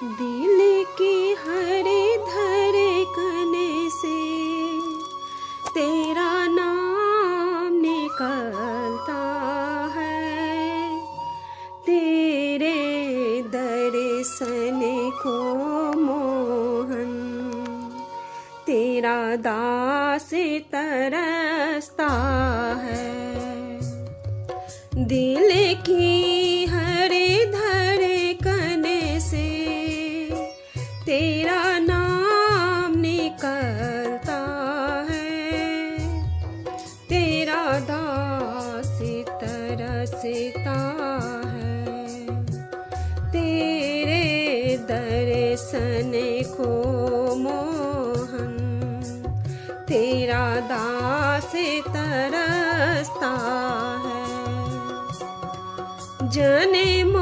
दिल की हर धड़कन से तेरा नाम निकलता है। तेरे दर्शन को मोहन तेरा दास तरसता है। दिल की हर धड़कन से तेरा नाम निकलता है। तेरा दास तरसता है। तेरे दर्शन को मोहन तेरा दास तरसता है। जन्म